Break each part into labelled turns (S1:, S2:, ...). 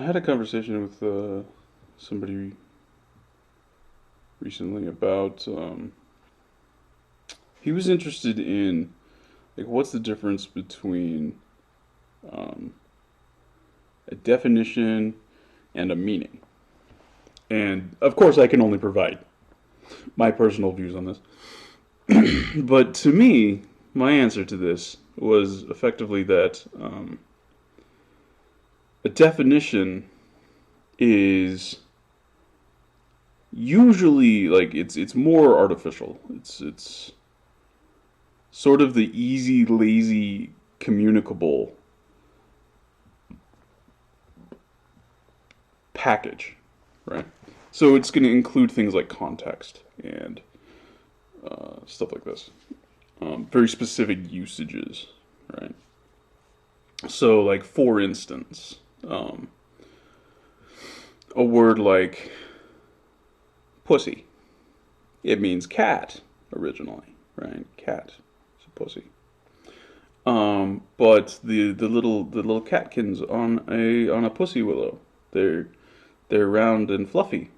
S1: I had a conversation with somebody recently about he was interested in like what's the difference between um, a definition and a meaning. And of course, I can only provide my personal views on this. But to me, my answer to this was effectively that a definition is usually like it's more artificial. It's sort of the easy, lazy, communicable package, right? So it's going to include things like context and stuff like this. Very specific usages, right? So, like for instance, um, a word like pussy, it means cat originally, right? Cat, it's a pussy. But the little catkins on a pussy willow, they're round and fluffy.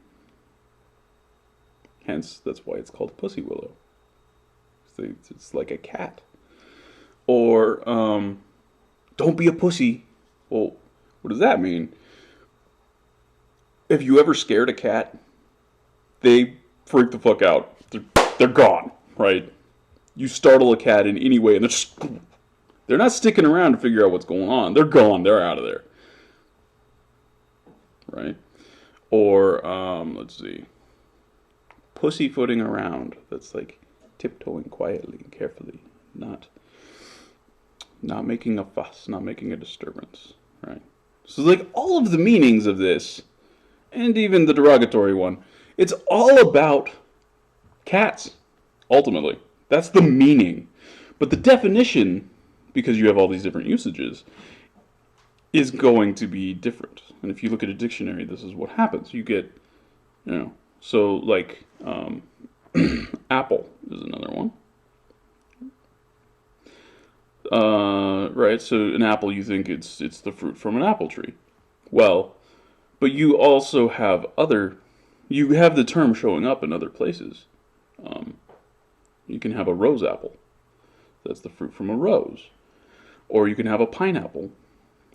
S1: Hence, that's why it's called a pussy willow. It's like a cat. Or don't be a pussy. Well, what does that mean? Have you ever scared a cat? They freak the fuck out. They're gone, right? You startle a cat in any way, and they're not sticking around to figure out what's going on. They're gone. They're out of there, right? Or let's see, pussyfooting around. That's like tiptoeing quietly and carefully, not not making a fuss, not making a disturbance, right? So like all of the meanings of this, and even the derogatory one, it's all about cats. Ultimately, that's the meaning. But the definition, because you have all these different usages, is going to be different. And if you look at a dictionary, this is what happens. You get, so like apple is another one. Right. So an apple, you think it's the fruit from an apple tree. Well, but you also have you have the term showing up in other places. Um, you can have a rose apple. That's the fruit from a rose. Or you can have a pineapple.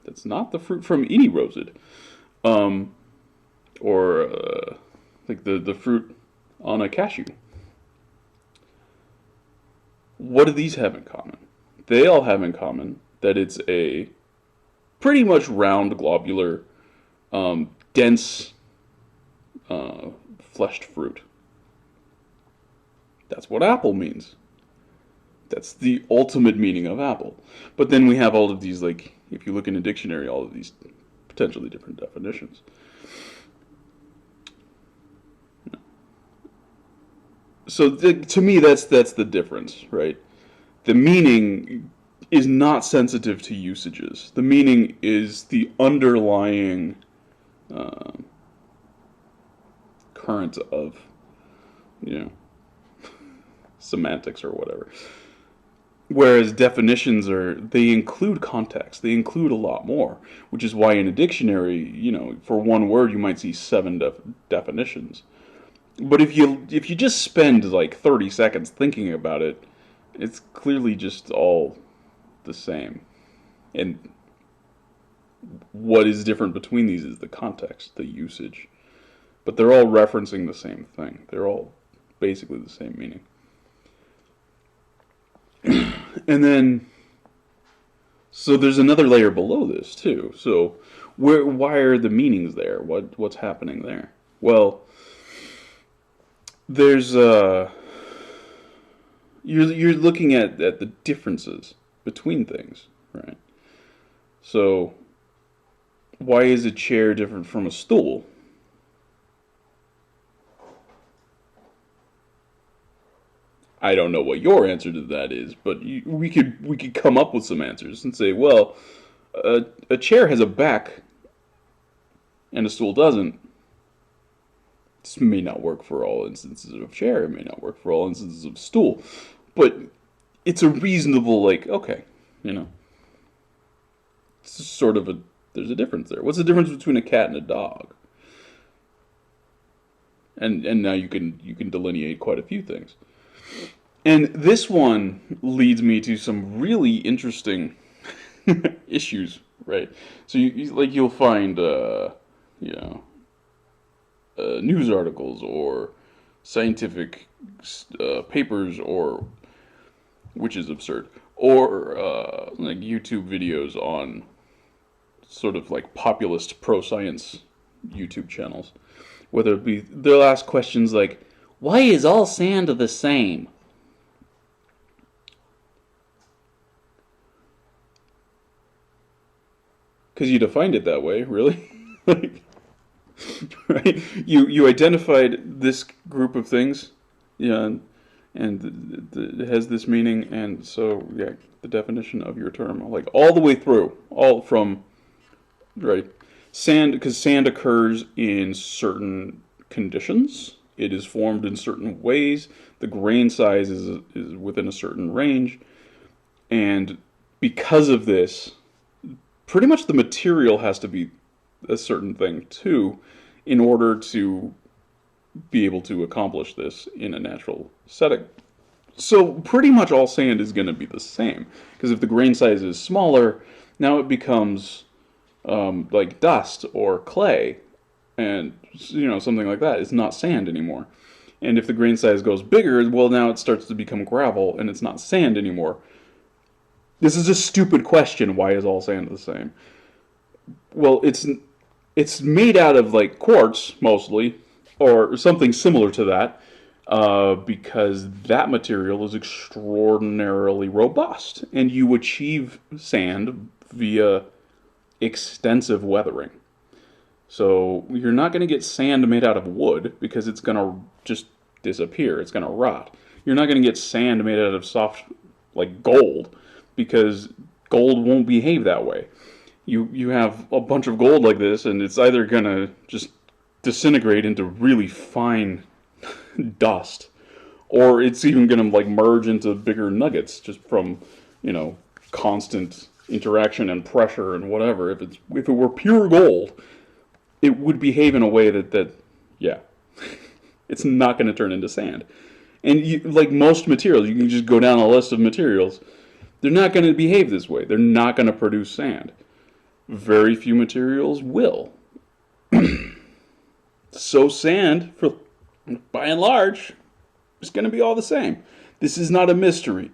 S1: That's not the fruit from any roseate. Um, or like the fruit on a cashew. What do these have in common? They all have in common that it's a pretty much round, globular, dense, fleshed fruit. That's what apple means. That's the ultimate meaning of apple. But then we have all of these, like, if you look in a dictionary, all of these potentially different definitions. So to me, that's the difference, right? The meaning is not sensitive to usages. The meaning is the underlying uh, current of, you know, semantics or whatever. Whereas definitions they include context. They include a lot more, which is why in a dictionary, for one word you might see seven definitions. But if you just spend like 30 seconds thinking about it, it's clearly just all the same. And what is different between these is the context, the usage. But they're all referencing the same thing. They're all basically the same meaning. And then, so there's another layer below this too. So, why are the meanings there? What's happening there? Well, there's you're looking at the differences between things, right? So, why is a chair different from a stool? I don't know what your answer to that is, but we could come up with some answers and say, well, a chair has a back and a stool doesn't. This may not work for all instances of chair. It may not work for all instances of stool, but it's a reasonable, like, okay, you know, it's sort of There's a difference there. What's the difference between a cat and a dog? And now you can delineate quite a few things. And this one leads me to some really interesting issues, right? So you'll find you know news articles or scientific papers, or which is absurd, or like YouTube videos on sort of like populist pro-science YouTube channels. Whether it be, they'll ask questions like, "Why is all sand the same?" Because you defined it that way, really. Like, right? You identified this group of things, yeah, and it has this meaning, and so yeah, the definition of your term, like all the way through, all from right sand, because sand occurs in certain conditions. It is formed in certain ways. The grain size is within a certain range, and because of this, pretty much the material has to be a certain thing too, in order to be able to accomplish this in a natural setting. So pretty much all sand is going to be the same, because if the grain size is smaller, now it becomes like dust or clay, and something like that. It's not sand anymore. And if the grain size goes bigger, well, now it starts to become gravel, and it's not sand anymore. This is a stupid question. Why is all sand the same? Well, it's made out of like quartz mostly, or something similar to that, because that material is extraordinarily robust, and you achieve sand via extensive weathering. So you're not going to get sand made out of wood, because it's going to just disappear. It's going to rot. You're not going to get sand made out of soft, like gold, because gold won't behave that way. You have a bunch of gold like this, and it's either going to just disintegrate into really fine dust, or it's even going to like merge into bigger nuggets just from, constant interaction and pressure and whatever. If it were pure gold, it would behave in a way that yeah, it's not going to turn into sand. And like most materials, you can just go down a list of materials. They're not going to behave this way. They're not going to produce sand. Very few materials will. So sand, by and large, is going to be all the same. This is not a mystery.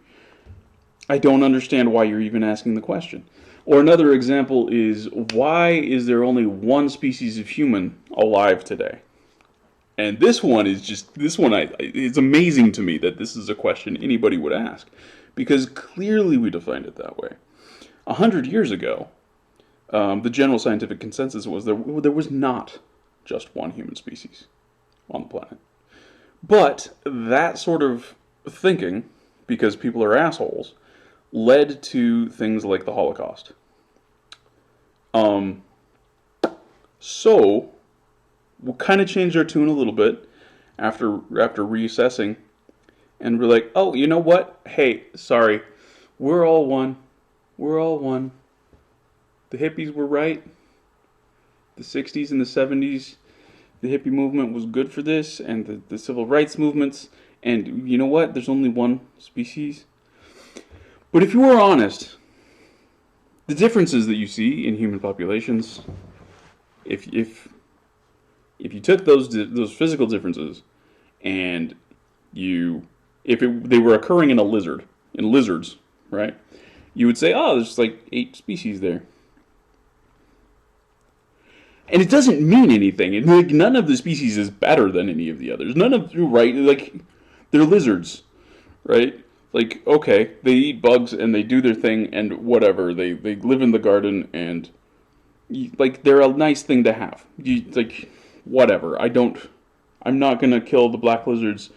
S1: I don't understand why you're even asking the question. Or another example is, why is there only one species of human alive today? And this one, it's amazing to me that this is a question anybody would ask, because clearly we defined it that way. 100 years ago, the general scientific consensus was there was not just one human species on the planet. But that sort of thinking, because people are assholes, led to things like the Holocaust. So we'll kind of change our tune a little bit after reassessing, and we're like, oh, you know what? Hey, sorry, we're all one. We're all one. The hippies were right. The 60s and the 70s, the hippie movement was good for this, and the civil rights movements. And you know what? There's only one species. But if you were honest, the differences that you see in human populations, if you took those physical differences, and they were occurring in lizards, right? You would say, oh, there's like 8 species there. And it doesn't mean anything. Like, none of the species is better than any of the others. Right? Like, they're lizards, right? Like, okay, they eat bugs and they do their thing and whatever. They live in the garden, and like, they're a nice thing to have. Like, whatever. I'm not gonna kill the black lizards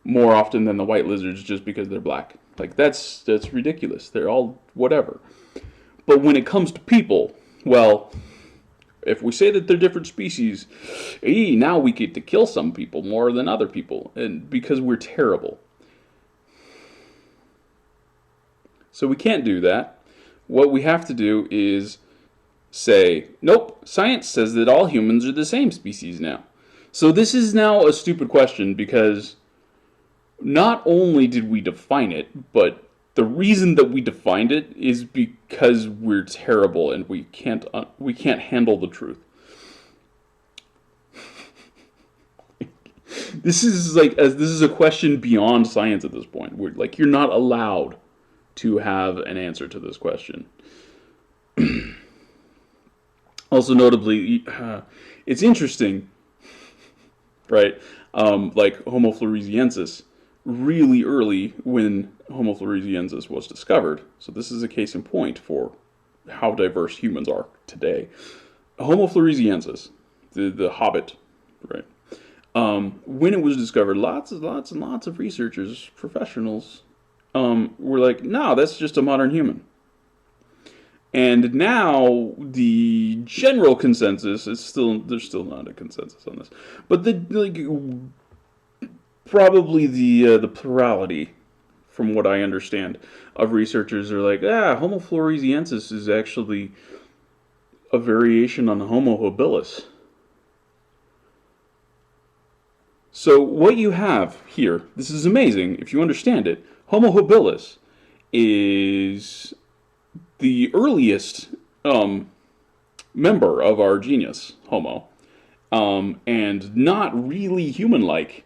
S1: more often than the white lizards just because they're black. Like, that's ridiculous. They're all whatever. But when it comes to people, well, if we say that they're different species, now we get to kill some people more than other people, and because we're terrible. So we can't do that. What we have to do is say, nope, science says that all humans are the same species now. So this is now a stupid question because not only did we define it, but the reason that we defined it is because we're terrible and we can't handle the truth. This is a question beyond science at this point. You're not allowed to have an answer to this question. Also, notably, it's interesting, right? Like Homo floresiensis, really early when Homo floresiensis was discovered. So this is a case in point for how diverse humans are today. Homo floresiensis, the Hobbit, right? When it was discovered, lots and lots of researchers, professionals, were like, no, that's just a modern human. And now the general consensus is there's still not a consensus on this, but probably the plurality, from what I understand, of researchers are like, Homo floresiensis is actually a variation on Homo habilis. So what you have here, this is amazing if you understand it. Homo habilis is the earliest member of our genus, Homo, and not really human-like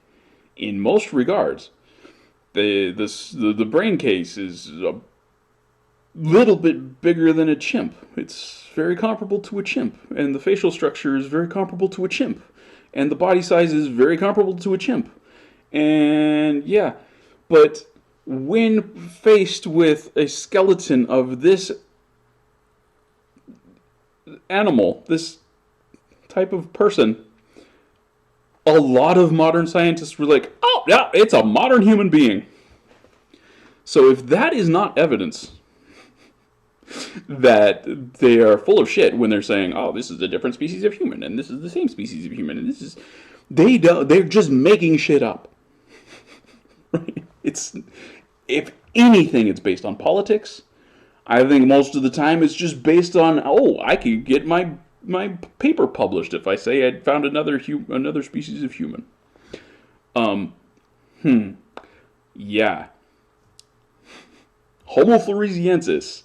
S1: in most regards. The brain case is a little bit bigger than a chimp. It's very comparable to a chimp, and the facial structure is very comparable to a chimp, and the body size is very comparable to a chimp. And yeah, but when faced with a skeleton of this animal, this type of person, a lot of modern scientists were like, oh, yeah, it's a modern human being. So if that is not evidence that they are full of shit when they're saying, oh, this is a different species of human, and this is the same species of human, and they're just making shit up. Right? If anything, it's based on politics. I think most of the time it's just based on, oh, I could get my paper published if I say I'd found another species of human. Yeah. Homo floresiensis.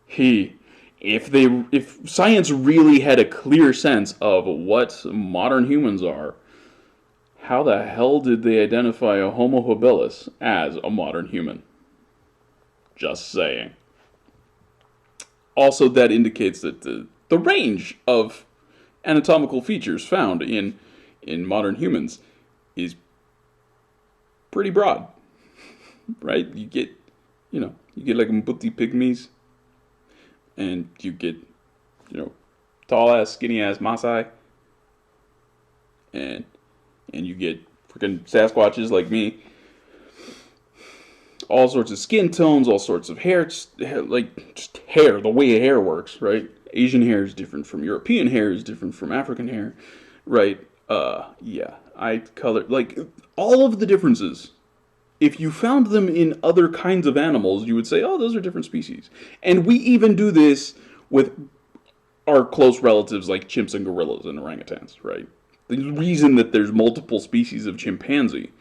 S1: If science really had a clear sense of what modern humans are, how the hell did they identify a Homo habilis as a modern human? Just saying. Also, that indicates that the range of anatomical features found in modern humans is pretty broad, right? You get like Mbuti pygmies, and you get, tall ass, skinny ass Maasai, and you get freaking Sasquatches like me. All sorts of skin tones, all sorts of hair, just hair, the way hair works, right? Asian hair is different from European hair, is different from African hair, right? Eye color, like, all of the differences. If you found them in other kinds of animals, you would say, oh, those are different species. And we even do this with our close relatives like chimps and gorillas and orangutans, right? The reason that there's multiple species of chimpanzee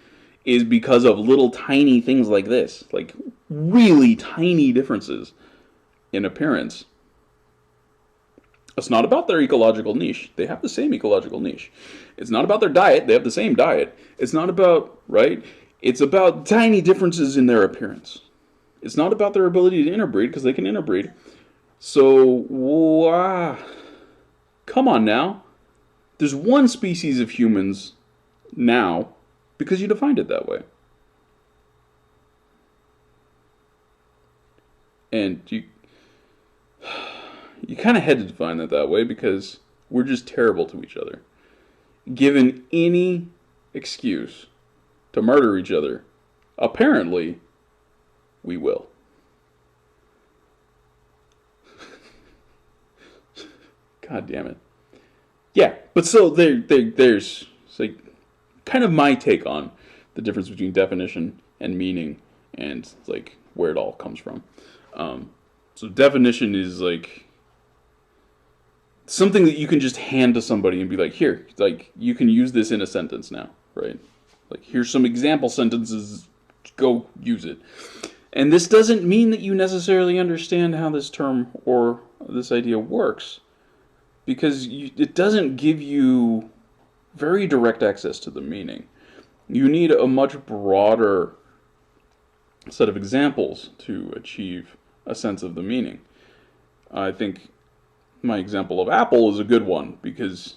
S1: is because of little tiny things like this, like really tiny differences in appearance. It's not about their ecological niche. They have the same ecological niche. It's not about their diet. They have the same diet. It's not about, right? It's about tiny differences in their appearance. It's not about their ability to interbreed, because they can interbreed. So, come on now. There's one species of humans now because you defined it that way. And you kind of had to define it that way because we're just terrible to each other. Given any excuse to murder each other, apparently, we will. God damn it. Yeah, but so there's like kind of my take on the difference between definition and meaning and like where it all comes from. So definition is like something that you can just hand to somebody and be like, here, like, you can use this in a sentence now, right? Like, here's some example sentences, go use it. And this doesn't mean that you necessarily understand how this term or this idea works, because it doesn't give you very direct access to the meaning. You need a much broader set of examples to achieve a sense of the meaning. I think my example of apple is a good one, because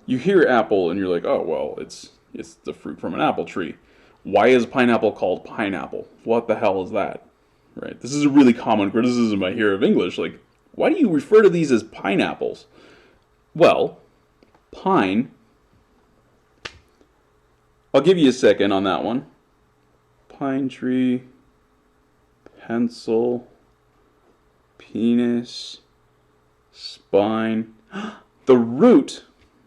S1: you hear apple and you're like, oh, well, it's the fruit from an apple tree. Why is pineapple called pineapple? What the hell is that? Right? This is a really common criticism I hear of English. Like, why do you refer to these as pineapples? Well, pine. I'll give you a second on that one. Pine tree, pencil, penis, spine. The root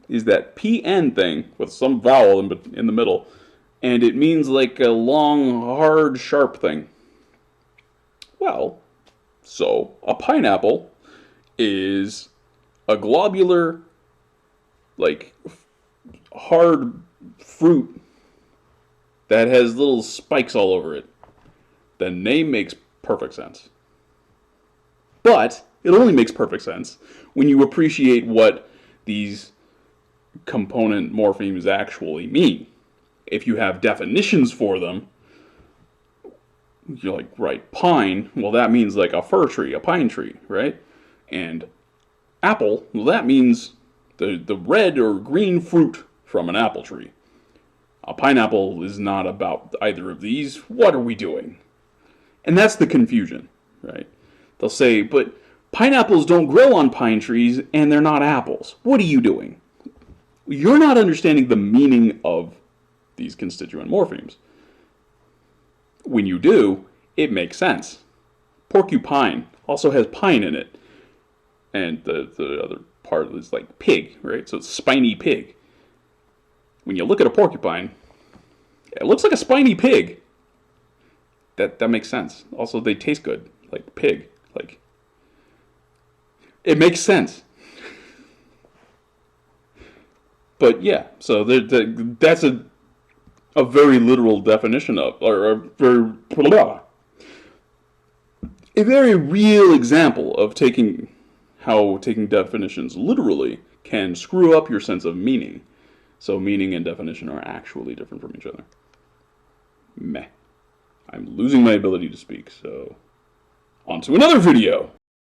S1: is that PN thing with some vowel in the middle, and it means like a long, hard, sharp thing. Well, so a pineapple is a globular, like, hard fruit that has little spikes all over it. The name makes perfect sense. But it only makes perfect sense when you appreciate what these component morphemes actually mean. If you have definitions for them, you're like, right, pine, well, that means like a fir tree, a pine tree, right? And apple, well, that means the red or green fruit from an apple tree. A pineapple is not about either of these. What are we doing? And that's the confusion, right? They'll say, but pineapples don't grow on pine trees and they're not apples. What are you doing? You're not understanding the meaning of these constituent morphemes. When you do, it makes sense. Porcupine also has pine in it. And the other part is like pig, right? So it's spiny pig. When you look at a porcupine, it looks like a spiny pig. That makes sense. Also, they taste good, like pig. Like, it makes sense. But yeah, so that's a very literal definition of, or a very real example of how taking definitions literally can screw up your sense of meaning. So meaning and definition are actually different from each other. Meh. I'm losing my ability to speak, so on to another video!